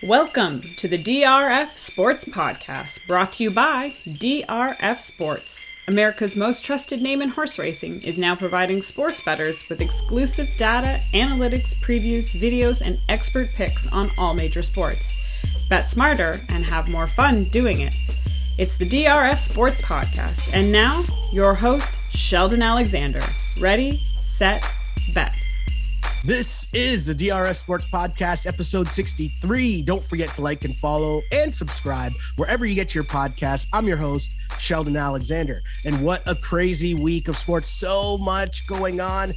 Welcome to the DRF Sports Podcast, brought to you by DRF Sports. America's most trusted name in horse racing is now providing sports bettors with exclusive data, analytics, previews, videos, and expert picks on all major sports. Bet smarter and have more fun doing it. It's the DRF Sports Podcast, and now your host, Sheldon Alexander. Ready, set, bet. This is the DRF Sports Podcast, episode 63. Don't forget to like and follow and subscribe wherever you get your podcasts. I'm your host, Sheldon Alexander. And what a crazy week of sports. So much going on.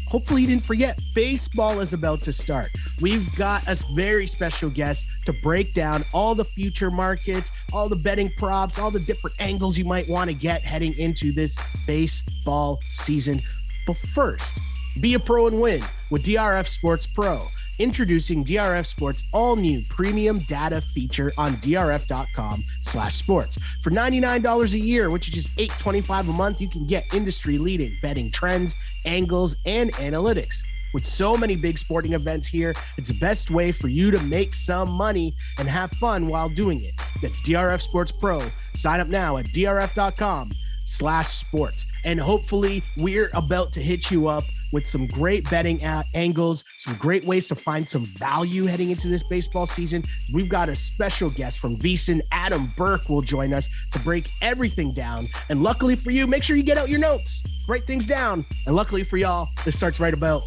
Hopefully you didn't forget, baseball is about to start. We've got a very special guest to break down all the future markets, all the betting props, all the different angles you might want to get heading into this baseball season. But first, be a pro and win with DRF Sports Pro. Introducing DRF Sports' all-new premium data feature on drf.com/sports. For $99 a year, which is just $8.25 a month, you can get industry-leading betting trends, angles, and analytics. With so many big sporting events here, it's the best way for you to make some money and have fun while doing it. That's DRF Sports Pro. Sign up now at drf.com/sports. And hopefully we're about to hit you up with some great betting angles, some great ways to find some value heading into this baseball season. We've got a special guest from VSIN, Adam Burke, will join us to break everything down. And luckily for you, make sure you get out your notes, write things down. And luckily for y'all, this starts right about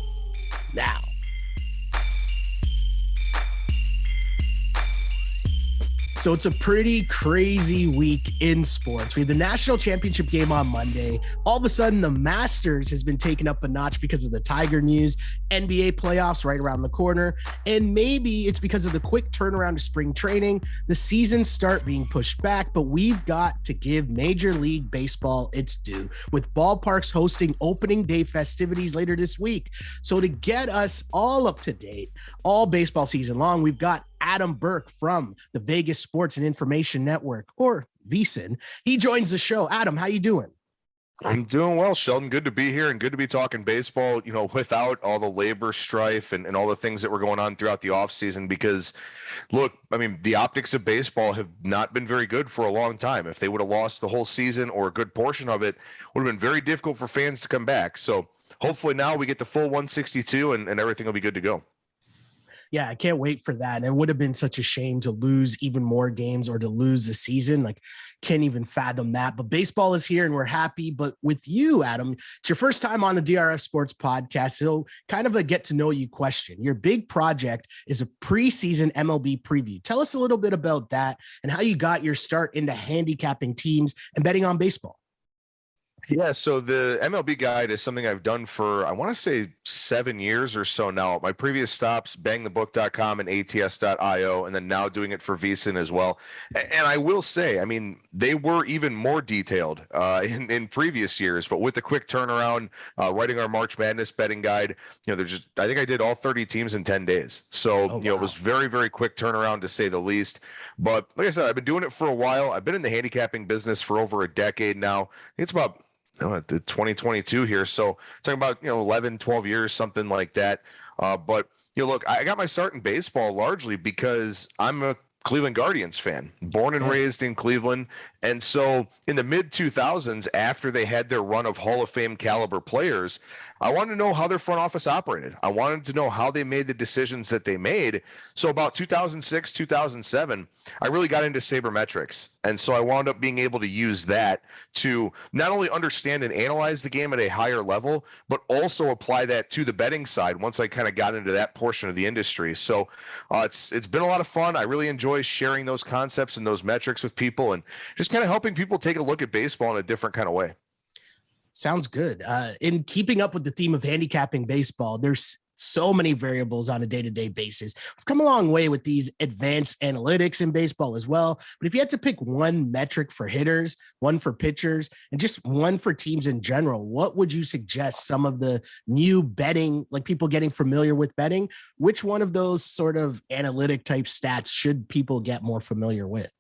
now. So it's a pretty crazy week in sports. We have the national championship game on Monday. All of a sudden, the Masters has been taken up a notch because of the Tiger news, NBA playoffs right around the corner. And maybe it's because of the quick turnaround to spring training, the season start being pushed back, but we've got to give Major League Baseball its due, with ballparks hosting opening day festivities later this week. So to get us all up to date, all baseball season long, we've got Adam Burke from the Vegas Sports and Information Network, or VSIN. He joins the show. Adam, how you doing? I'm doing well, Sheldon. Good to be here and good to be talking baseball, without all the labor strife and all the things that were going on throughout the offseason. Because, look, I mean, the optics of baseball have not been very good for a long time. If they would have lost the whole season or a good portion of it, it would have been very difficult for fans to come back. So hopefully now we get the full 162 and everything will be good to go. Yeah, I can't wait for that. And it would have been such a shame to lose even more games or to lose the season. Like, can't even fathom that. But baseball is here and we're happy. But with you, Adam, it's your first time on the DRF Sports Podcast. So kind of a get to know you question. Your big project is a preseason MLB Preview. Tell us a little bit about that and how you got your start into handicapping teams and betting on baseball. Yeah, so the MLB guide is something I've done for, I want to say 7 years or so now. My previous stops, bangthebook.com and ats.io, and then now doing it for VSIN as well. And I will say, I mean, they were even more detailed in previous years, but with the quick turnaround, writing our March Madness betting guide, I think I did all 30 teams in 10 days. So, it was very, very quick turnaround to say the least. But like I said, I've been doing it for a while. I've been in the handicapping business for over a decade now. It's about the 2022 here. So talking about, 11, 12 years, something like that. But, look, I got my start in baseball largely because I'm a Cleveland Guardians fan, born and raised in Cleveland. And so in the mid 2000s, after they had their run of Hall of Fame caliber players, I wanted to know how their front office operated. I wanted to know how they made the decisions that they made. So about 2006, 2007, I really got into sabermetrics. And so I wound up being able to use that to not only understand and analyze the game at a higher level, but also apply that to the betting side once I kind of got into that portion of the industry. So it's been a lot of fun. I really enjoy sharing those concepts and those metrics with people and just kind of helping people take a look at baseball in a different kind of way. Sounds good. In keeping up with the theme of handicapping baseball, there's so many variables on a day-to-day basis. We've come a long way with these advanced analytics in baseball as well. But if you had to pick one metric for hitters, one for pitchers, and just one for teams in general, what would you suggest some of the new betting, like people getting familiar with betting, which one of those sort of analytic type stats should people get more familiar with?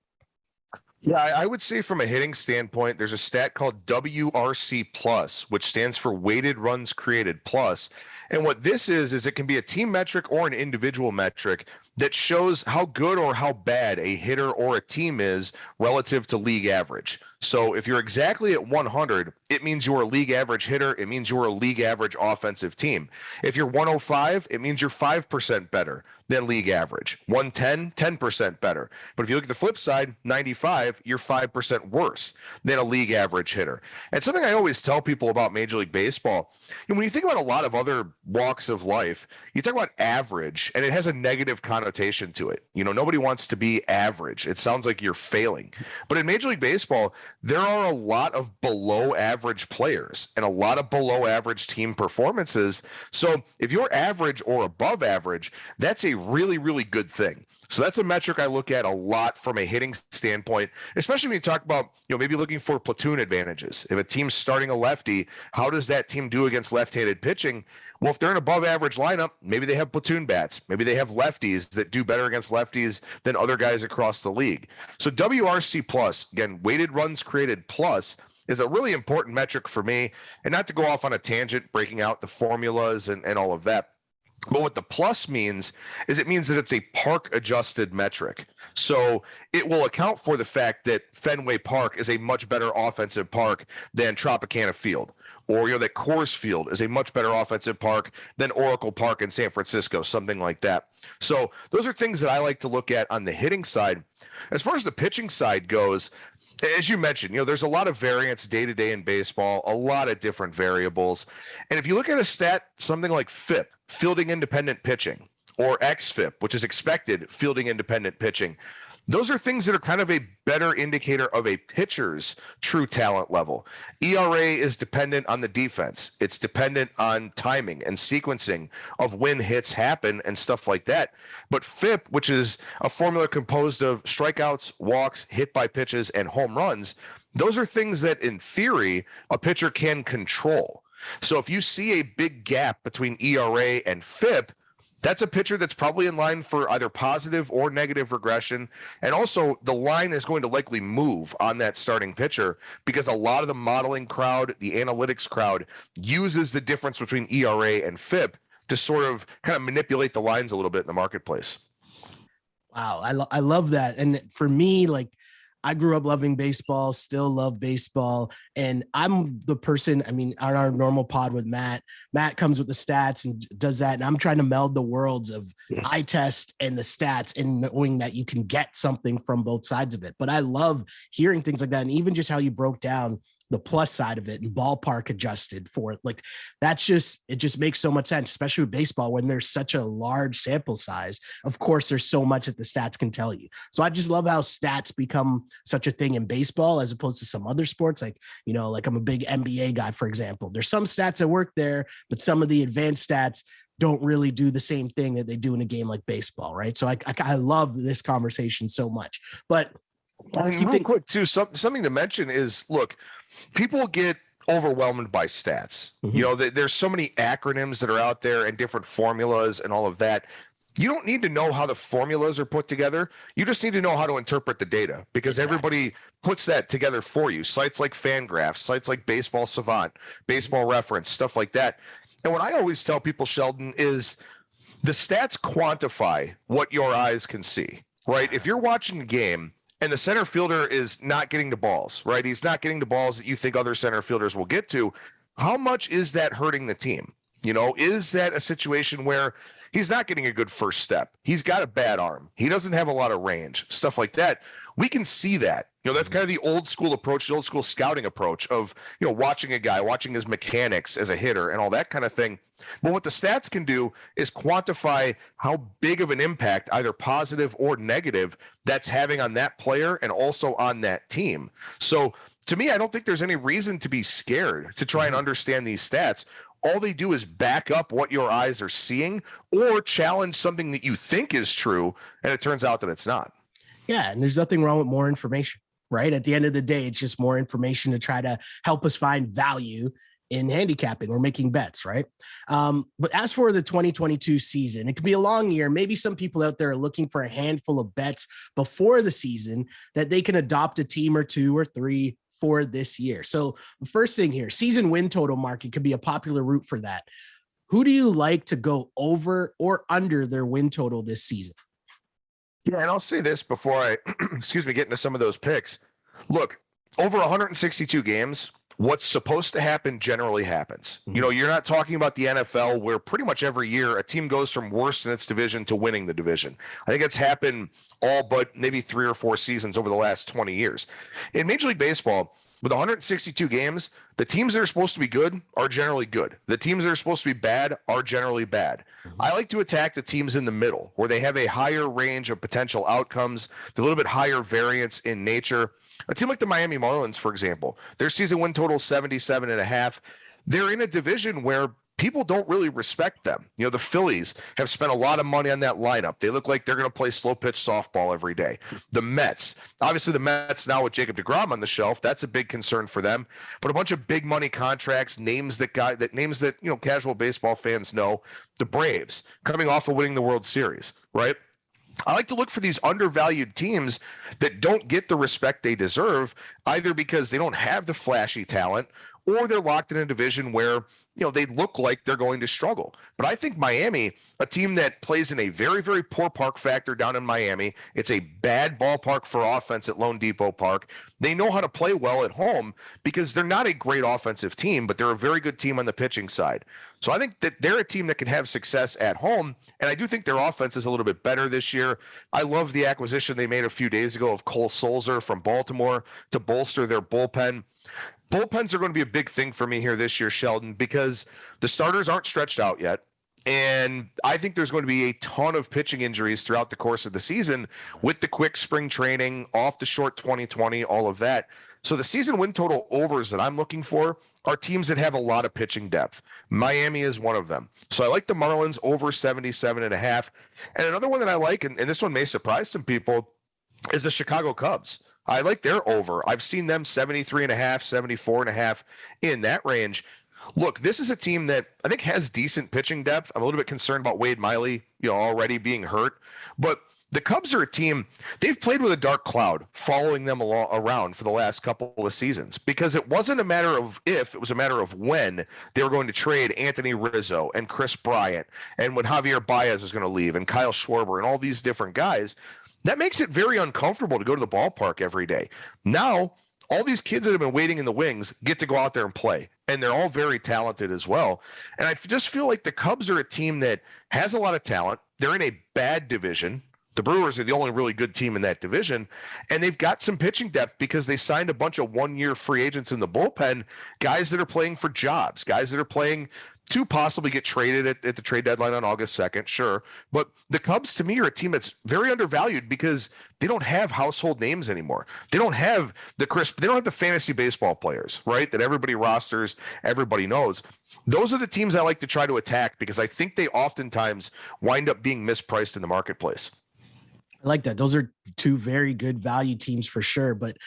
Yeah, I would say from a hitting standpoint, there's a stat called WRC plus, which stands for weighted runs created plus. And what this is it can be a team metric or an individual metric that shows how good or how bad a hitter or a team is relative to league average. So if you're exactly at 100, it means you're a league average hitter. It means you're a league average offensive team. If you're 105, it means you're 5% better than league average. 110, 10% better. But if you look at the flip side, 95, you're 5% worse than a league average hitter. And something I always tell people about Major League Baseball, and when you think about a lot of other walks of life, you talk about average, and it has a negative connotation to it. Nobody wants to be average. It sounds like you're failing. But in Major League Baseball, there are a lot of below average players and a lot of below average team performances. So if you're average or above average, that's a really, really good thing. So that's a metric I look at a lot from a hitting standpoint, especially when you talk about, maybe looking for platoon advantages. If a team's starting a lefty, how does that team do against left-handed pitching? Well, if they're an above average lineup, maybe they have platoon bats. Maybe they have lefties that do better against lefties than other guys across the league. So WRC plus, again, weighted runs created plus, is a really important metric for me. And not to go off on a tangent, breaking out the formulas and all of that. But what the plus means is it means that it's a park adjusted metric. So it will account for the fact that Fenway Park is a much better offensive park than Tropicana Field, or that Coors Field is a much better offensive park than Oracle Park in San Francisco, something like that. So those are things that I like to look at on the hitting side. As far as the pitching side goes, as you mentioned, there's a lot of variance day to day in baseball, a lot of different variables. And if you look at a stat, something like FIP, fielding independent pitching, or XFIP, which is expected fielding independent pitching, those are things that are kind of a better indicator of a pitcher's true talent level. ERA is dependent on the defense. It's dependent on timing and sequencing of when hits happen and stuff like that. But FIP, which is a formula composed of strikeouts, walks, hit by pitches, and home runs, those are things that in theory a pitcher can control. So if you see a big gap between ERA and FIP, that's a pitcher that's probably in line for either positive or negative regression. And also the line is going to likely move on that starting pitcher because a lot of the modeling crowd, the analytics crowd, uses the difference between ERA and FIP to sort of kind of manipulate the lines a little bit in the marketplace. Wow. I love that. And for me, I grew up loving baseball, still love baseball. And I'm the person, on our normal pod with Matt comes with the stats and does that. And I'm trying to meld the worlds of eye test and the stats and knowing that you can get something from both sides of it. But I love hearing things like that. And even just how you broke down the plus side of it and ballpark adjusted for it. It just makes so much sense, especially with baseball when there's such a large sample size. Of course, there's so much that the stats can tell you. So I just love how stats become such a thing in baseball as opposed to some other sports. I'm a big NBA guy, for example. There's some stats that work there, but some of the advanced stats don't really do the same thing that they do in a game like baseball, right? So I love this conversation so much. But real quick too, something to mention is, look, people get overwhelmed by stats. Mm-hmm. There's so many acronyms that are out there and different formulas and all of that. You don't need to know how the formulas are put together. You just need to know how to interpret the data because everybody puts that together for you. Sites like Fangraphs, sites like Baseball Savant, Baseball Reference, stuff like that. And what I always tell people, Sheldon, is the stats quantify what your eyes can see, right? If you're watching a game and the center fielder is not getting the balls, right? He's not getting the balls that you think other center fielders will get to. How much is that hurting the team? Is that a situation where he's not getting a good first step? He's got a bad arm. He doesn't have a lot of range, stuff like that. We can see that. That's kind of the old school approach, the old school scouting approach of, watching a guy, watching his mechanics as a hitter and all that kind of thing. But what the stats can do is quantify how big of an impact, either positive or negative, that's having on that player and also on that team. So to me, I don't think there's any reason to be scared to try and understand these stats. All they do is back up what your eyes are seeing or challenge something that you think is true, and it turns out that it's not. Yeah, and there's nothing wrong with more information, right? At the end of the day, it's just more information to try to help us find value in handicapping or making bets, right? But as for the 2022 season, it could be a long year. Maybe some people out there are looking for a handful of bets before the season that they can adopt a team or two or three for this year. So the first thing here, season win total market could be a popular route for that. Who do you like to go over or under their win total this season? Yeah, and I'll say this before I, get into some of those picks. Look, over 162 games, what's supposed to happen generally happens. Mm-hmm. You know, you're not talking about the NFL where pretty much every year a team goes from worst in its division to winning the division. I think it's happened all but maybe 3 or 4 seasons over the last 20 years. In Major League Baseball, with 162 games, the teams that are supposed to be good are generally good. The teams that are supposed to be bad are generally bad. Mm-hmm. I like to attack the teams in the middle where they have a higher range of potential outcomes, a little bit higher variance in nature. A team like the Miami Marlins, for example, their season win total 77.5. They're in a division where people don't really respect them. You know, the Phillies have spent a lot of money on that lineup. They look like they're going to play slow pitch softball every day. The Mets, obviously the Mets now with Jacob deGrom on the shelf, that's a big concern for them. But a bunch of big money contracts, names that you know casual baseball fans know. The Braves coming off of winning the World Series, right? I like to look for these undervalued teams that don't get the respect they deserve, either because they don't have the flashy talent or they're locked in a division where, you know, they look like they're going to struggle. But I think Miami, a team that plays in a very, very poor park factor down in Miami, it's a bad ballpark for offense at Lone Depot Park. They know how to play well at home because they're not a great offensive team, but they're a very good team on the pitching side. So I think that they're a team that can have success at home, and I do think their offense is a little bit better this year. I love the acquisition they made a few days ago of Cole Sulzer from Baltimore to bolster their bullpen. Bullpens are going to be a big thing for me here this year, Sheldon, because the starters aren't stretched out yet. And I think there's going to be a ton of pitching injuries throughout the course of the season with the quick spring training, off the short 2020, all of that. So the season win total overs that I'm looking for are teams that have a lot of pitching depth. Miami is one of them. So I like the Marlins over 77.5. And another one that I like, and this one may surprise some people, is the Chicago Cubs. I like their over. I've seen them 73.5, 74.5 in that range. Look, this is a team that I think has decent pitching depth. I'm a little bit concerned about Wade Miley, you know, already being hurt. But the Cubs are a team, they've played with a dark cloud following them around for the last couple of seasons because it wasn't a matter of if, it was a matter of when they were going to trade Anthony Rizzo and Chris Bryant and when Javier Baez was going to leave and Kyle Schwarber and all these different guys. That makes it very uncomfortable to go to the ballpark every day. Now, all these kids that have been waiting in the wings get to go out there and play, and they're all very talented as well. And I just feel like the Cubs are a team that has a lot of talent. They're in a bad division. The Brewers are the only really good team in that division, and they've got some pitching depth because they signed a bunch of one-year free agents in the bullpen, guys that are playing for jobs, guys that are playing to possibly get traded at the trade deadline on August 2nd, sure. But the Cubs, to me, are a team that's very undervalued because they don't have household names anymore. They don't have they don't have the fantasy baseball players, right, that everybody rosters, everybody knows. Those are the teams I like to try to attack because I think they oftentimes wind up being mispriced in the marketplace. I like that. Those are two very good value teams for sure. But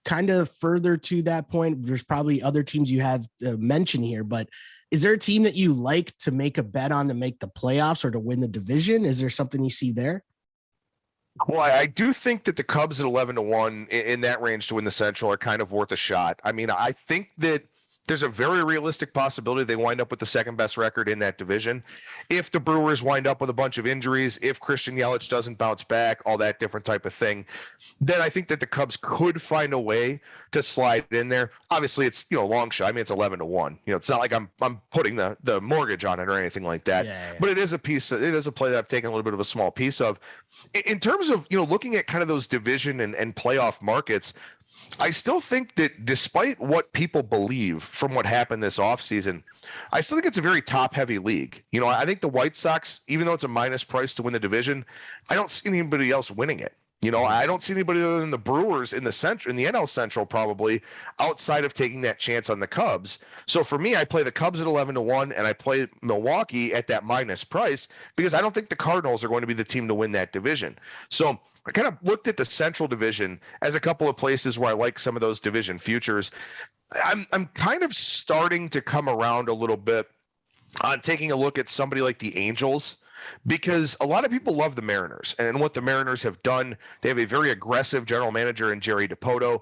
kind of further to that point, there's probably other teams you have mentioned here, but is there a team that you like to make a bet on to make the playoffs or to win the division? Is there something you see there? Well, I do think that the Cubs at 11-1 in that range to win the Central are kind of worth a shot. I mean, I think that there's a very realistic possibility they wind up with the second best record in that division. If the Brewers wind up with a bunch of injuries, if Christian Yelich doesn't bounce back, all that different type of thing, then I think that the Cubs could find a way to slide in there. Obviously, it's, you know, a long shot. I mean, it's 11-1. You know, it's not like I'm putting the mortgage on it or anything like that. Yeah. But it is a play that I've taken a little bit of a small piece of. In terms of, you know, looking at kind of those division and playoff markets, I still think that despite what people believe from what happened this offseason, I still think it's a very top-heavy league. You know, I think the White Sox, even though it's a minus price to win the division, I don't see anybody else winning it. You know, I don't see anybody other than the Brewers in the NL Central probably outside of taking that chance on the Cubs. So for me, I play the Cubs at 11-1 and I play Milwaukee at that minus price because I don't think the Cardinals are going to be the team to win that division. So I kind of looked at the Central Division as a couple of places where I like some of those division futures. I'm kind of starting to come around a little bit on taking a look at somebody like the Angels, because a lot of people love the Mariners and what the Mariners have done. They have a very aggressive general manager in Jerry Dipoto.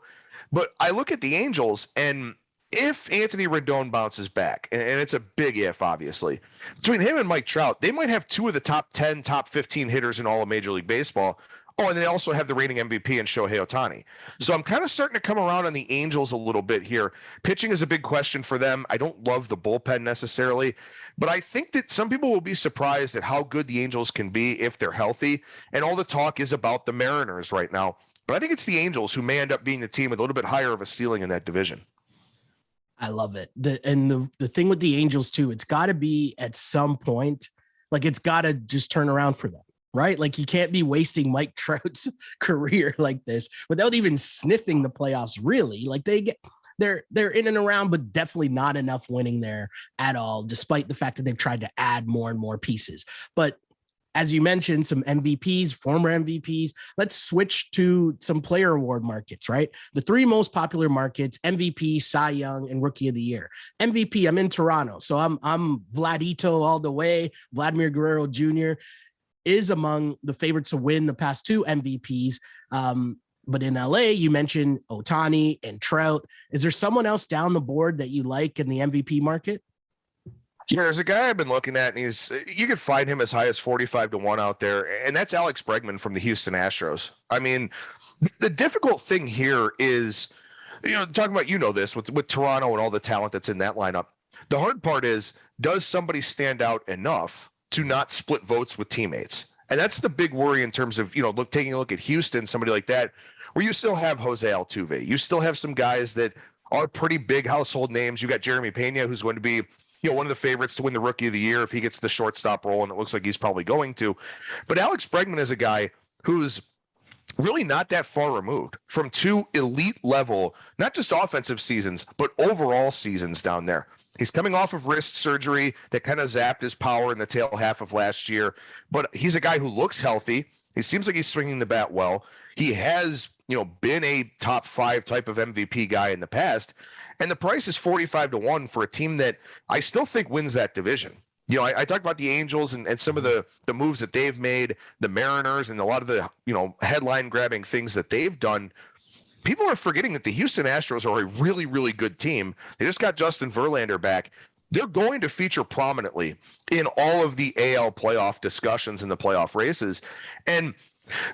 But I look at the Angels and if Anthony Rendon bounces back, and it's a big if, obviously, between him and Mike Trout, they might have two of the top 10, top 15 hitters in all of Major League Baseball. Oh, and they also have the reigning MVP in Shohei Ohtani. So I'm kind of starting to come around on the Angels a little bit here. Pitching is a big question for them. I don't love the bullpen necessarily, but I think that some people will be surprised at how good the Angels can be if they're healthy. And all the talk is about the Mariners right now. But I think it's the Angels who may end up being the team with a little bit higher of a ceiling in that division. I love it. The thing with the Angels too, it's got to be at some point, like it's got to just turn around for them, right? Like you can't be wasting Mike Trout's career like this without even sniffing the playoffs. Really, like they're in and around, but definitely not enough winning there at all, despite the fact that they've tried to add more and more pieces. But as you mentioned, some MVPs, former MVPs. Let's switch to some player award markets, right? The three most popular markets: MVP, Cy Young, and Rookie of the Year. MVP, I'm in Toronto, so I'm Vladito all the way. Vladimir Guerrero Jr. is among the favorites to win the past two MVPs. But in LA, you mentioned Ohtani and Trout. Is there someone else down the board that you like in the MVP market? Yeah, there's a guy I've been looking at, and you can find him as high as 45-1 out there, and that's Alex Bregman from the Houston Astros. I mean, the difficult thing here is, talking about, this with Toronto and all the talent that's in that lineup. The hard part is, does somebody stand out enough to not split votes with teammates? And that's the big worry in terms of, taking a look at Houston, somebody like that, where you still have Jose Altuve. You still have some guys that are pretty big household names. You got Jeremy Pena, who's going to be one of the favorites to win the Rookie of the Year if he gets the shortstop role, and it looks like he's probably going to. But Alex Bregman is a guy who's really not that far removed from two elite level, not just offensive seasons, but overall seasons down there. He's coming off of wrist surgery that kind of zapped his power in the tail half of last year, but he's a guy who looks healthy. He seems like he's swinging the bat well. He has, been a top 5 type of MVP guy in the past. And the price is 45-1 for a team that I still think wins that division. I talked about the Angels and some of the moves that they've made, the Mariners, and a lot of the, headline grabbing things that they've done. People are forgetting that the Houston Astros are a really, really good team. They just got Justin Verlander back. They're going to feature prominently in all of the AL playoff discussions and the playoff races. And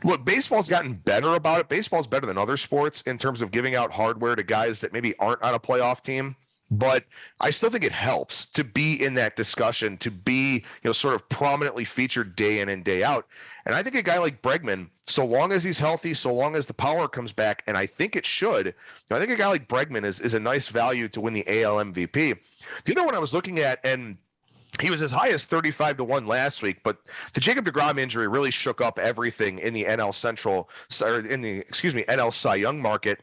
look, baseball's gotten better about it. Baseball's better than other sports in terms of giving out hardware to guys that maybe aren't on a playoff team. But I still think it helps to be in that discussion, to be, sort of prominently featured day in and day out. And I think a guy like Bregman, so long as he's healthy, so long as the power comes back, and I think it should, I think a guy like Bregman is a nice value to win the AL MVP. The other one I was looking at, and he was as high as 35-1 last week, but the Jacob deGrom injury really shook up everything in the NL NL Cy Young market.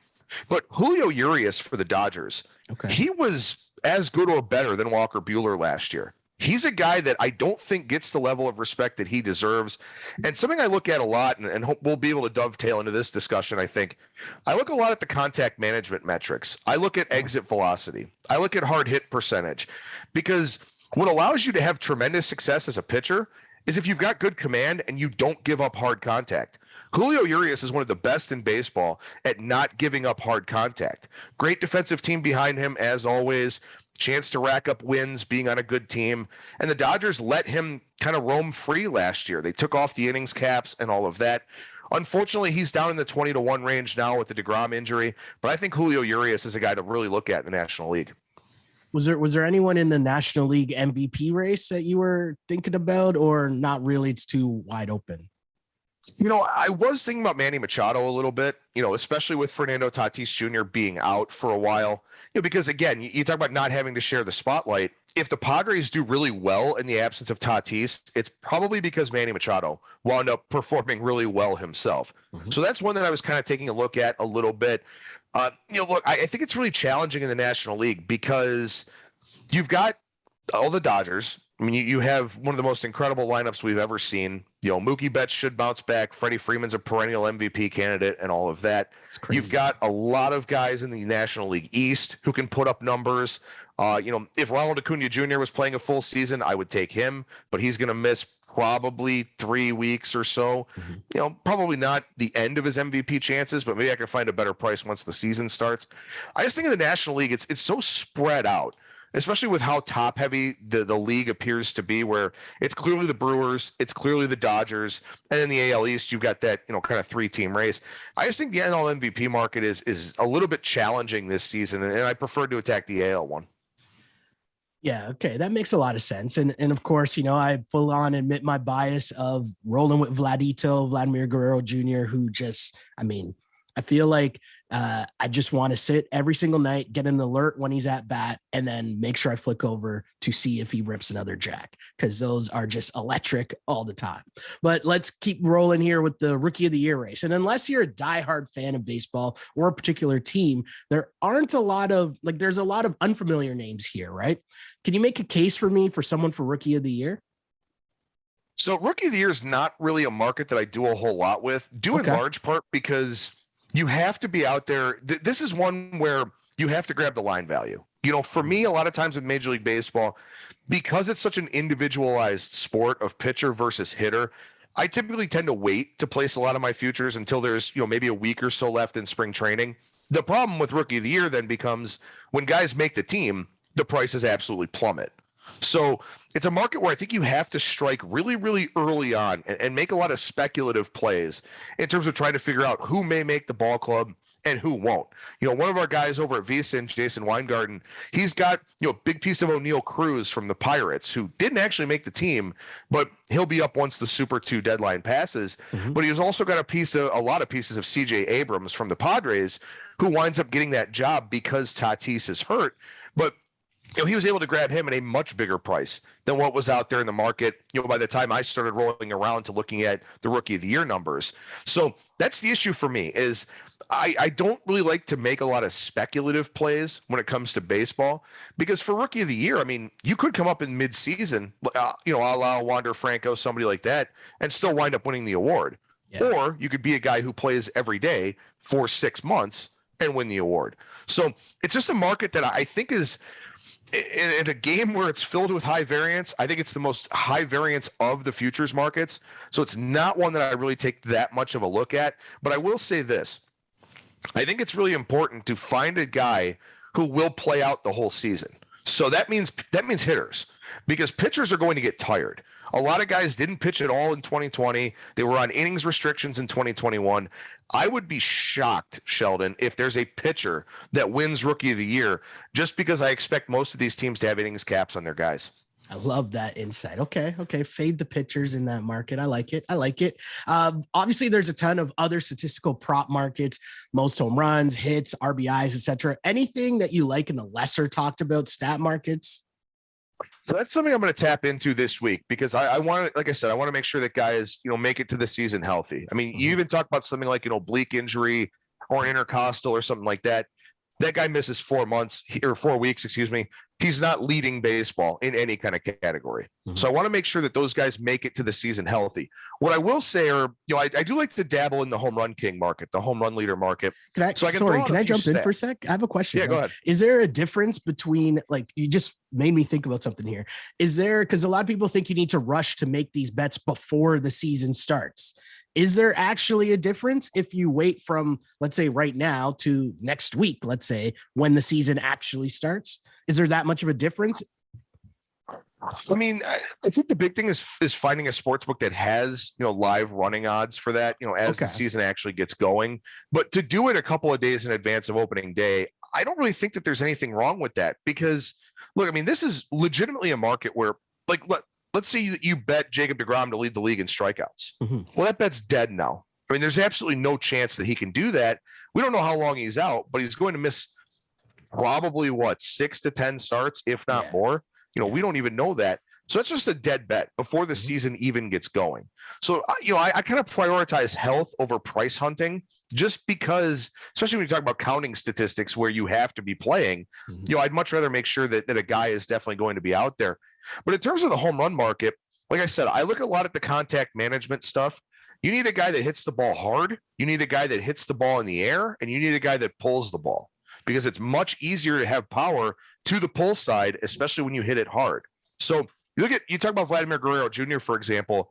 But Julio Urias for the Dodgers, he was as good or better than Walker Buehler last year. He's a guy that I don't think gets the level of respect that he deserves. And something I look at a lot, and hope we'll be able to dovetail into this discussion, I think. I look a lot at the contact management metrics. I look at exit velocity. I look at hard hit percentage, because what allows you to have tremendous success as a pitcher is if you've got good command and you don't give up hard contact. Julio Urias is one of the best in baseball at not giving up hard contact. Great defensive team behind him, as always. Chance to rack up wins, being on a good team. And the Dodgers let him kind of roam free last year. They took off the innings caps and all of that. Unfortunately, he's down in the 20-1 range now with the deGrom injury. But I think Julio Urias is a guy to really look at in the National League. Was there anyone in the National League MVP race that you were thinking about, or not really? It's too wide open. I was thinking about Manny Machado a little bit, especially with Fernando Tatis Jr. being out for a while, because again, you talk about not having to share the spotlight. If the Padres do really well in the absence of Tatis, it's probably because Manny Machado wound up performing really well himself. Mm-hmm. So that's one that I was kind of taking a look at a little bit. Look, I think it's really challenging in the National League because you've got all the Dodgers. I mean, you have one of the most incredible lineups we've ever seen. Mookie Betts should bounce back. Freddie Freeman's a perennial MVP candidate and all of that. You've got a lot of guys in the National League East who can put up numbers. If Ronald Acuna Jr. was playing a full season, I would take him, but he's going to miss probably 3 weeks or so. Probably not the end of his MVP chances, but maybe I can find a better price once the season starts. I just think in the National League, it's so spread out, especially with how top heavy the league appears to be, where it's clearly the Brewers, it's clearly the Dodgers, and in the AL East, you've got that, kind of 3-team race. I just think the NL MVP market is a little bit challenging this season, and I prefer to attack the AL one. Yeah, okay, that makes a lot of sense. And of course, I full on admit my bias of rolling with Vladimir Guerrero Jr., who just, I feel like I just want to sit every single night, get an alert when he's at bat, and then make sure I flick over to see if he rips another jack, because those are just electric all the time. But let's keep rolling here with the Rookie of the Year race. And unless you're a diehard fan of baseball or a particular team, there's a lot of unfamiliar names here, right? Can you make a case for me for someone for Rookie of the Year? So Rookie of the Year is not really a market that I do a whole lot with, in large part because you have to be out there. This is one where you have to grab the line value. For me, a lot of times with Major League Baseball, because it's such an individualized sport of pitcher versus hitter, I typically tend to wait to place a lot of my futures until there's, maybe a week or so left in spring training. The problem with Rookie of the Year then becomes when guys make the team, the prices absolutely plummet. So it's a market where I think you have to strike really, really early on and make a lot of speculative plays in terms of trying to figure out who may make the ball club and who won't. One of our guys over at VSIN, Jason Weingarten, he's got, a big piece of O'Neal Cruz from the Pirates, who didn't actually make the team, but he'll be up once the Super 2 deadline passes. But he's also got a lot of pieces of CJ Abrams from the Padres, who winds up getting that job because Tatis is hurt. But he was able to grab him at a much bigger price than what was out there in the market, by the time I started rolling around to looking at the Rookie of the Year numbers. So that's the issue for me, is I don't really like to make a lot of speculative plays when it comes to baseball, because for Rookie of the Year, you could come up in mid-season, a la Wander Franco, somebody like that, and still wind up winning the award. Yeah. Or you could be a guy who plays every day for 6 months and win the award. So it's just a market that I think is, in a game where it's filled with high variance, I think it's the most high variance of the futures markets. So it's not one that I really take that much of a look at. But I will say this. I think it's really important to find a guy who will play out the whole season. So that means hitters, because pitchers are going to get tired. A lot of guys didn't pitch at all in 2020. They were on innings restrictions in 2021. I would be shocked, Sheldon, if there's a pitcher that wins Rookie of the Year, just because I expect most of these teams to have innings caps on their guys. I love that insight. Okay. Fade the pitchers in that market. I like it. Obviously, there's a ton of other statistical prop markets, most home runs, hits, RBIs, etc. Anything that you like in the lesser talked about stat markets? So that's something I'm going to tap into this week, because I want to, like I said, I want to make sure that guys, make it to the season healthy. You even talk about something like, oblique injury or intercostal or something like that. That guy misses 4 weeks, he's not leading baseball in any kind of category. So I want to make sure that those guys make it to the season healthy. What I will say are, I do like to dabble in the home run king market, the home run leader market. Can I jump in for a sec? I have a question. Yeah, go ahead. Is there a difference between, you just made me think about something here. Because a lot of people think you need to rush to make these bets before the season starts. Is there actually a difference if you wait from, let's say, right now to next week, let's say, when the season actually starts? Is there that much of a difference? I think the big thing is finding a sports book that has, live running odds for that, as the season actually gets going. But to do it a couple of days in advance of opening day, I don't really think that there's anything wrong with that, because, look, this is legitimately a market where, let's say you bet Jacob deGrom to lead the league in strikeouts. Well, that bet's dead now. There's absolutely no chance that he can do that. We don't know how long he's out, but he's going to miss probably 6 to 10 starts, if not more. We don't even know that. So that's just a dead bet before the season even gets going. So, I kind of prioritize health over price hunting, just because, especially when you talk about counting statistics where you have to be playing, I'd much rather make sure that a guy is definitely going to be out there. But in terms of the home run market, like I said, I look a lot at the contact management stuff. You need a guy that hits the ball hard. You need a guy that hits the ball in the air, and you need a guy that pulls the ball. because it's much easier to have power to the pull side, especially when you hit it hard. So you talk about Vladimir Guerrero Jr., for example.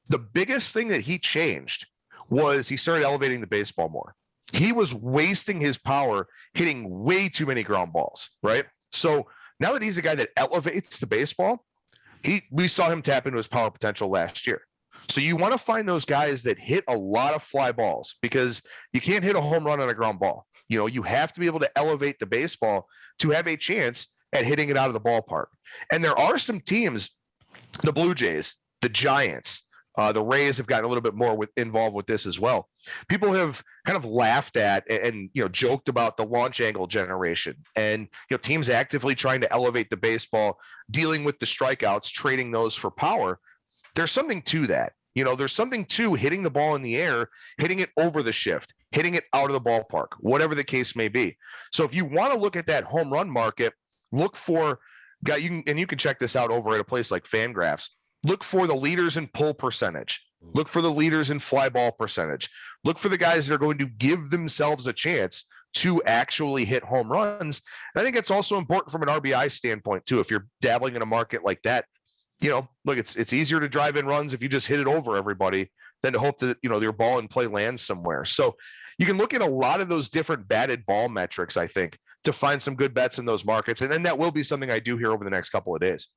The biggest thing that he changed was he started elevating the baseball more. He was wasting his power hitting way too many ground balls, right? So now that he's a guy that elevates the baseball, we saw him tap into his power potential last year. So you want to find those guys that hit a lot of fly balls, because you can't hit a home run on a ground ball. You have to be able to elevate the baseball to have a chance at hitting it out of the ballpark. And there are some teams, the Blue Jays, the Giants, the Rays have gotten a little bit more involved with this as well. People have kind of laughed at and joked about the launch angle generation, and teams actively trying to elevate the baseball, dealing with the strikeouts, trading those for power. There's something to that. There's something to hitting the ball in the air, hitting it over the shift, hitting it out of the ballpark, whatever the case may be. So if you want to look at that home run market, look for you can check this out over at a place like Fangraphs. Look for the leaders in pull percentage. Look for the leaders in fly ball percentage. Look for the guys that are going to give themselves a chance to actually hit home runs. And I think it's also important from an RBI standpoint too. If you're dabbling in a market like that, look, it's easier to drive in runs if you just hit it over everybody than to hope that your ball in play lands somewhere. So you can look at a lot of those different batted ball metrics, I think, to find some good bets in those markets. And then that will be something I do here over the next couple of days.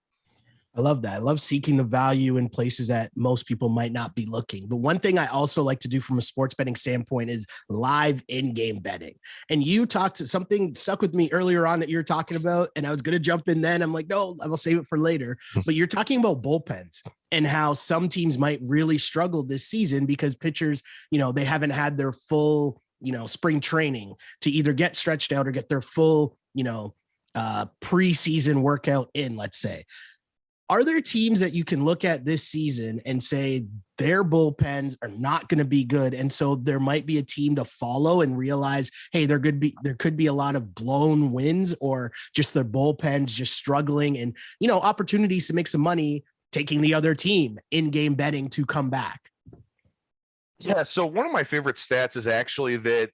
I love that. I love seeking the value in places that most people might not be looking. But one thing I also like to do from a sports betting standpoint is live in-game betting. And you talked to something stuck with me earlier on that you were talking about, and I was going to jump in then. I'm like, no, I will save it for later. But you're talking about bullpens and how some teams might really struggle this season because pitchers, they haven't had their full, spring training to either get stretched out or get their full, preseason workout in, let's say. Are there teams that you can look at this season and say their bullpens are not going to be good, and so there might be a team to follow and realize, hey, there could be a lot of blown wins or just their bullpens just struggling, and opportunities to make some money taking the other team in game betting to come back? Yeah. So one of my favorite stats is actually that,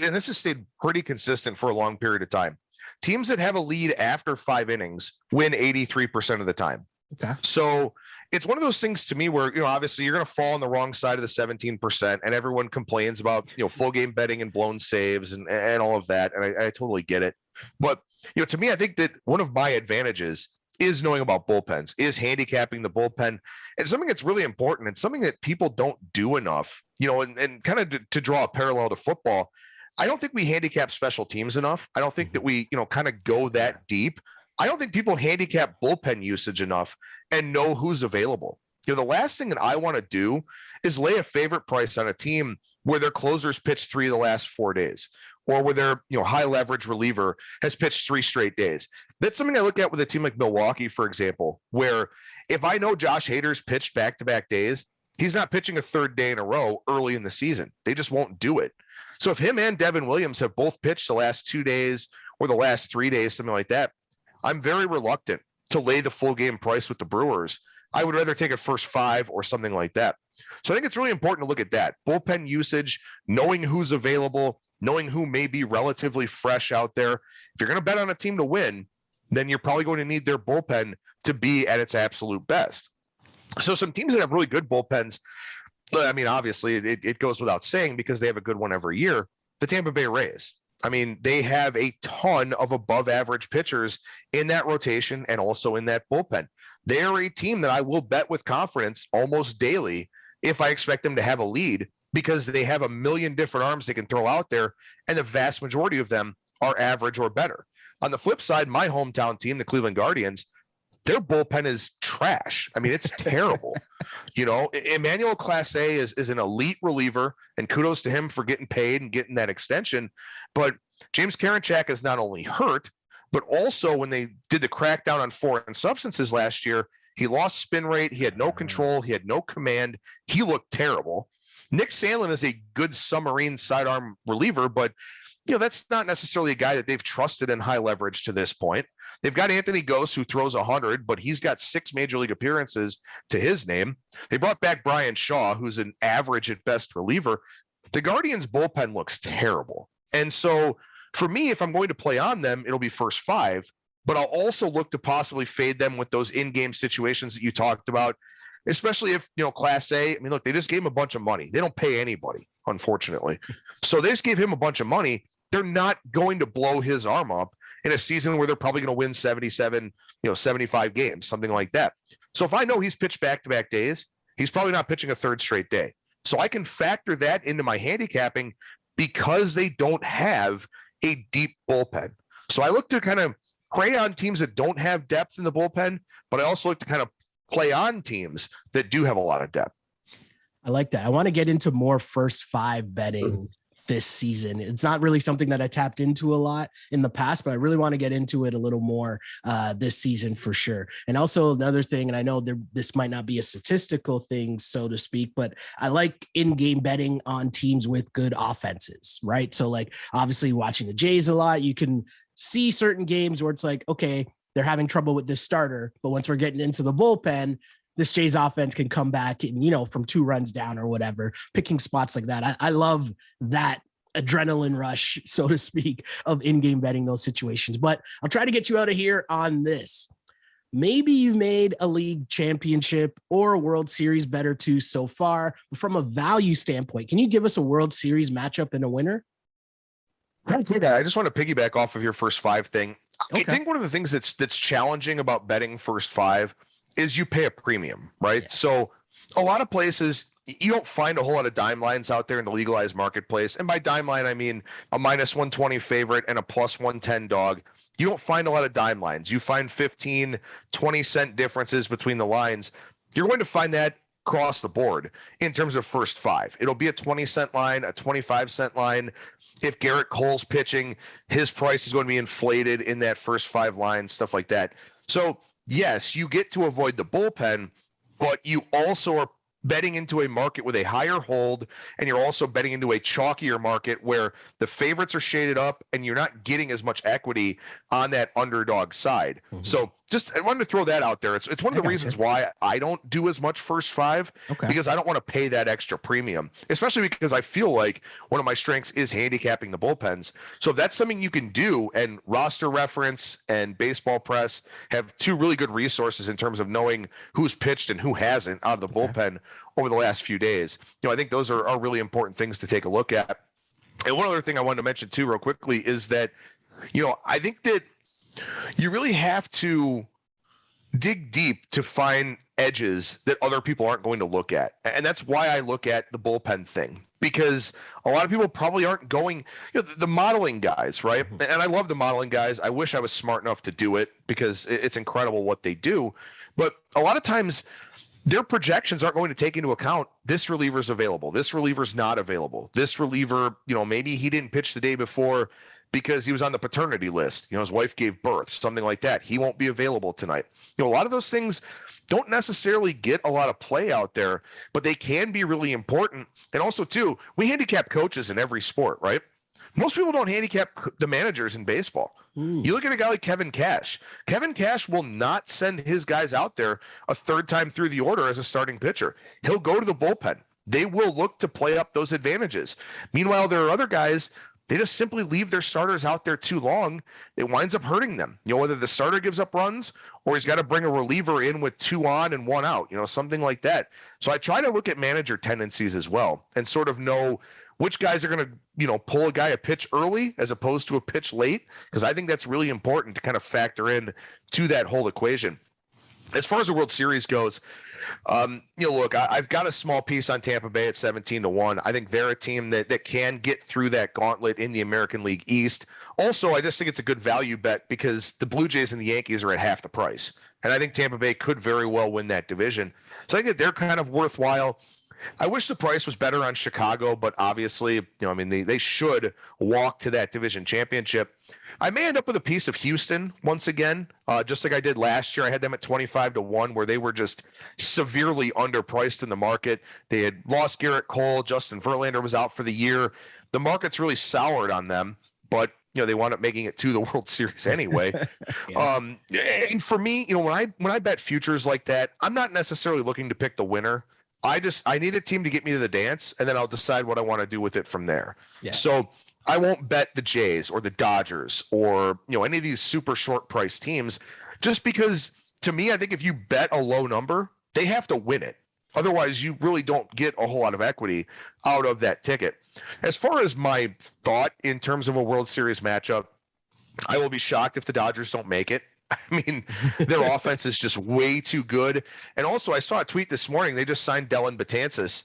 and this has stayed pretty consistent for a long period of time. Teams that have a lead after 5 innings win 83% of the time. Okay. So it's one of those things to me where, obviously you're going to fall on the wrong side of the 17%, and everyone complains about, full game betting and blown saves and all of that. And I totally get it. But, to me, I think that one of my advantages is knowing about bullpens, is handicapping the bullpen. And something that's really important and something that people don't do enough, and kind of to draw a parallel to football. I don't think we handicap special teams enough. I don't think that we, kind of go that deep. I don't think people handicap bullpen usage enough and know who's available. The last thing that I want to do is lay a favorite price on a team where their closers pitched 3 of the last 4 days, or where their high leverage reliever has pitched 3 straight days. That's something I look at with a team like Milwaukee, for example, where if I know Josh Hader's pitched back-to-back days, he's not pitching a 3rd day in a row early in the season. They just won't do it. So if him and Devin Williams have both pitched the last 2 days or the last 3 days, something like that, I'm very reluctant to lay the full game price with the Brewers. I would rather take a first 5 or something like that. So I think it's really important to look at that. Bullpen usage, knowing who's available, knowing who may be relatively fresh out there. If you're going to bet on a team to win, then you're probably going to need their bullpen to be at its absolute best. So some teams that have really good bullpens, I mean, obviously it goes without saying because they have a good one every year. The Tampa Bay Rays. I mean, they have a ton of above average pitchers in that rotation and also in that bullpen. They are a team that I will bet with confidence almost daily if I expect them to have a lead, because they have a million different arms they can throw out there, and the vast majority of them are average or better. On the flip side, my hometown team, the Cleveland Guardians, their bullpen is trash. I mean, it's terrible. Emmanuel Clase is an elite reliever, and kudos to him for getting paid and getting that extension. But James Karinchak is not only hurt, but also when they did the crackdown on foreign substances last year, he lost spin rate. He had no control. He had no command. He looked terrible. Nick Sandlin is a good submarine sidearm reliever, but that's not necessarily a guy that they've trusted in high leverage to this point. They've got Anthony Gose, who throws 100, but he's got 6 major league appearances to his name. They brought back Brian Shaw, who's an average at best reliever. The Guardians' bullpen looks terrible. And so For me, if I'm going to play on them, it'll be first five, but I'll also look to possibly fade them with those in-game situations that you talked about, especially if, Class A, I mean, look, they just gave him a bunch of money. They don't pay anybody, unfortunately. So they just gave him a bunch of money. They're not going to blow his arm up in a season where they're probably going to win 77, 75 games, something like that. So if I know he's pitched back-to-back days, he's probably not pitching a third straight day. So I can factor that into my handicapping because they don't have a deep bullpen. So I look to kind of prey on teams that don't have depth in the bullpen, but I also look to kind of play on teams that do have a lot of depth. I like that. I want to get into more first five betting this season. It's not really something that I tapped into a lot in the past, but I really want to get into it a little more this season for sure. And also another thing, and I know this might not be a statistical thing, so to speak, but I like in-game betting on teams with good offenses, right? So like obviously watching the Jays a lot, you can see certain games where it's like, okay, they're having trouble with this starter, but once we're getting into the bullpen, this Jays offense can come back and, from 2 runs down or whatever, picking spots like that. I love that adrenaline rush, so to speak, of in-game betting those situations. But I'll try to get you out of here on this. Maybe you made a league championship or a World Series better too so far. But from a value standpoint, can you give us a World Series matchup and a winner? I just want to piggyback off of your first five thing. Okay. I think one of the things that's challenging about betting first five is you pay a premium, right? Yeah. So a lot of places, you don't find a whole lot of dime lines out there in the legalized marketplace. And by dime line, I mean a minus 120 favorite and a plus 110 dog. You don't find a lot of dime lines. You find 15, 20 cent differences between the lines. You're going to find that across the board in terms of first five. It'll be a 20-cent line, a 25-cent line. If Garrett Cole's pitching, his price is going to be inflated in that first five lines, stuff like that. So yes, you get to avoid the bullpen, but you also are betting into a market with a higher hold, and you're also betting into a chalkier market where the favorites are shaded up and you're not getting as much equity on that underdog side. Mm-hmm. So just I wanted to throw that out there. It's one of the reasons why I don't do as much first five, because I don't want to pay that extra premium, especially because I feel like one of my strengths is handicapping the bullpens. So if that's something you can do, and Roster Reference and Baseball Press have 2 really good resources in terms of knowing who's pitched and who hasn't out of the bullpen over the last few days, I think those are really important things to take a look at. And one other thing I wanted to mention too real quickly is that, I think that you really have to dig deep to find edges that other people aren't going to look at. And that's why I look at the bullpen thing, because a lot of people probably aren't going, the modeling guys, right? Mm-hmm. And I love the modeling guys. I wish I was smart enough to do it, because it's incredible what they do. But a lot of times their projections aren't going to take into account this reliever's available, this reliever's not available, this reliever, maybe he didn't pitch the day before because he was on the paternity list. His wife gave birth, something like that. He won't be available tonight. A lot of those things don't necessarily get a lot of play out there, but they can be really important. And also, too, we handicap coaches in every sport, right? Most people don't handicap the managers in baseball. You look at a guy like Kevin Cash. Kevin Cash will not send his guys out there a third time through the order as a starting pitcher. He'll go to the bullpen. They will look to play up those advantages. Meanwhile, there are other guys, they just simply leave their starters out there too long. It winds up hurting them. Whether the starter gives up runs or he's got to bring a reliever in with 2 on and 1 out, something like that. So I try to look at manager tendencies as well and sort of know which guys are going to, pull a guy a pitch early as opposed to a pitch late, because I think that's really important to kind of factor in to that whole equation. As far as the World Series goes, look, I've got a small piece on Tampa Bay at 17-1. I think they're a team that can get through that gauntlet in the American League East. Also, I just think it's a good value bet because the Blue Jays and the Yankees are at half the price. And I think Tampa Bay could very well win that division. So I think that they're kind of worthwhile. I wish the price was better on Chicago, but obviously, they should walk to that division championship. I may end up with a piece of Houston once again, just like I did last year. I had them at 25-1, where they were just severely underpriced in the market. They had lost Garrett Cole. Justin Verlander was out for the year. The market's really soured on them, but they wound up making it to the World Series anyway. And for me, when I bet futures like that, I'm not necessarily looking to pick the winner. I need a team to get me to the dance, and then I'll decide what I want to do with it from there. Yeah. So I won't bet the Jays or the Dodgers or any of these super short price teams, just because to me, I think if you bet a low number, they have to win it. Otherwise, you really don't get a whole lot of equity out of that ticket. As far as my thought in terms of a World Series matchup, I will be shocked if the Dodgers don't make it. I mean, their offense is just way too good. And also, I saw a tweet this morning. They just signed Dellin Betances.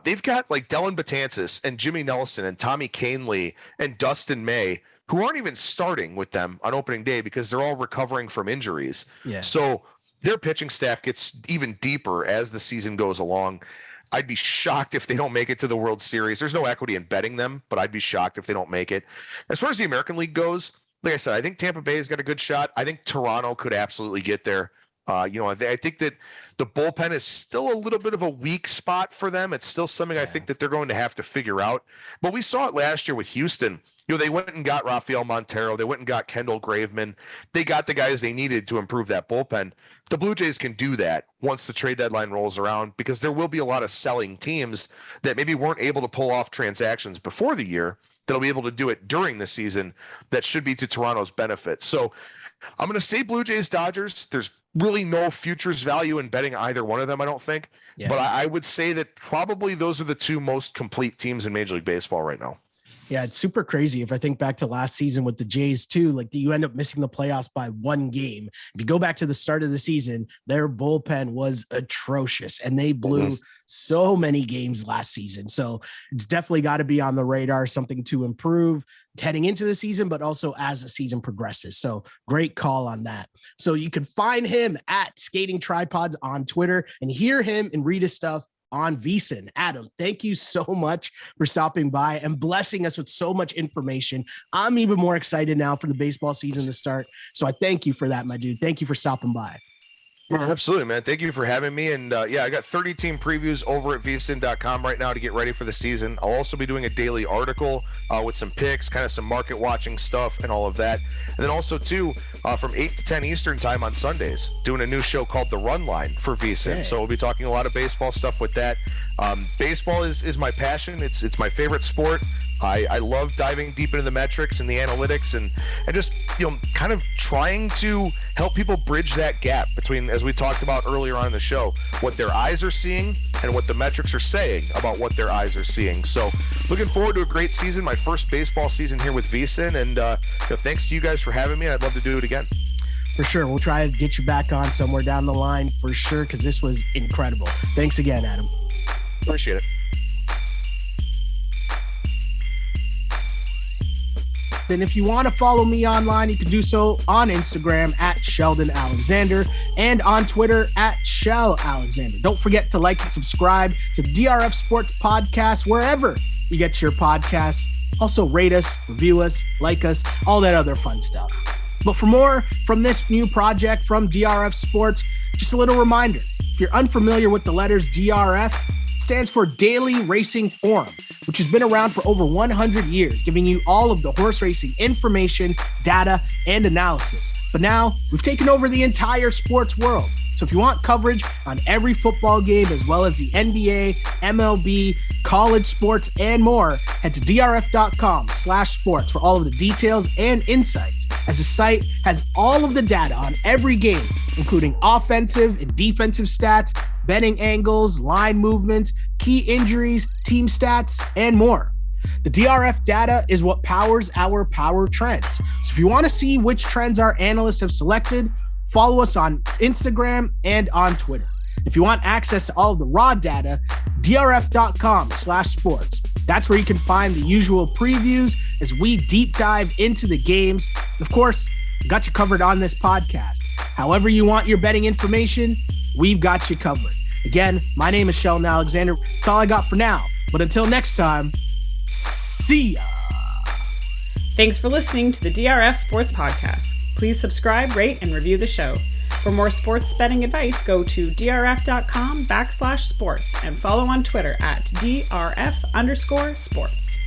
They've got like Dellin Betances and Jimmy Nelson and Tommy Kahnle and Dustin May, who aren't even starting with them on opening day because they're all recovering from injuries. Yeah. So their pitching staff gets even deeper as the season goes along. I'd be shocked if they don't make it to the World Series. There's no equity in betting them, but I'd be shocked if they don't make it. As far as the American League goes, like I said, I think Tampa Bay's got a good shot. I think Toronto could absolutely get there. I think that the bullpen is still a little bit of a weak spot for them. It's still something I think that they're going to have to figure out. But we saw it last year with Houston. They went and got Rafael Montero. They went and got Kendall Graveman. They got the guys they needed to improve that bullpen. The Blue Jays can do that once the trade deadline rolls around, because there will be a lot of selling teams that maybe weren't able to pull off transactions before the year that'll be able to do it during the season. That should be to Toronto's benefit. So I'm going to say Blue Jays, Dodgers. There's really no futures value in betting either one of them, I don't think. Yeah. But I would say that probably those are the two most complete teams in Major League Baseball right now. Yeah, it's super crazy. If I think back to last season with the Jays too, like you end up missing the playoffs by one game. If you go back to the start of the season, their bullpen was atrocious and they blew so many games last season. So it's definitely got to be on the radar, something to improve heading into the season, but also as the season progresses. So great call on that. So you can find him at Skating Tripods on Twitter and hear him and read his stuff on VSIN. Adam, thank you so much for stopping by and blessing us with so much information. I'm even more excited now for the baseball season to start. So I thank you for that, my dude. Thank you for stopping by. Absolutely, man. Thank you for having me. And I got 30 team previews over at vsin.com right now to get ready for the season. I'll also be doing a daily article with some picks, kind of some market watching stuff and all of that. And then also too, from 8 to 10 Eastern time on Sundays, doing a new show called The Run Line for VSIN. Okay. So we'll be talking a lot of baseball stuff with that. Baseball is my passion. It's my favorite sport. I love diving deep into the metrics and the analytics and just, kind of trying to help people bridge that gap between, as we talked about earlier on in the show, what their eyes are seeing and what the metrics are saying about what their eyes are seeing. So looking forward to a great season, my first baseball season here with VSIN. And thanks to you guys for having me. I'd love to do it again. For sure. We'll try to get you back on somewhere down the line for sure, because this was incredible. Thanks again, Adam. Appreciate it. And if you want to follow me online, you can do so on Instagram at Sheldon Alexander and on Twitter at Shell Alexander. Don't forget to like and subscribe to the DRF Sports Podcast wherever you get your podcasts. Also rate us, review us, like us, all that other fun stuff. But for more from this new project from DRF Sports, just a little reminder, if you're unfamiliar with the letters DRF, stands for Daily Racing Forum, which has been around for over 100 years, giving you all of the horse racing information, data, and analysis. But now we've taken over the entire sports world. So if you want coverage on every football game, as well as the NBA, MLB, college sports, and more, head to drf.com/sports for all of the details and insights, as the site has all of the data on every game, including offensive and defensive stats, betting angles, line movements, key injuries, team stats, and more. The DRF data is what powers our power trends. So if you want to see which trends our analysts have selected, follow us on Instagram and on Twitter. If you want access to all of the raw data, drf.com/sports. That's where you can find the usual previews as we deep dive into the games. Of course, we got you covered on this podcast. However you want your betting information, we've got you covered. Again, my name is Sheldon Alexander. That's all I got for now. But until next time, see ya. Thanks for listening to the DRF Sports Podcast. Please subscribe, rate, and review the show. For more sports betting advice, go to drf.com/sports and follow on Twitter at DRF_sports.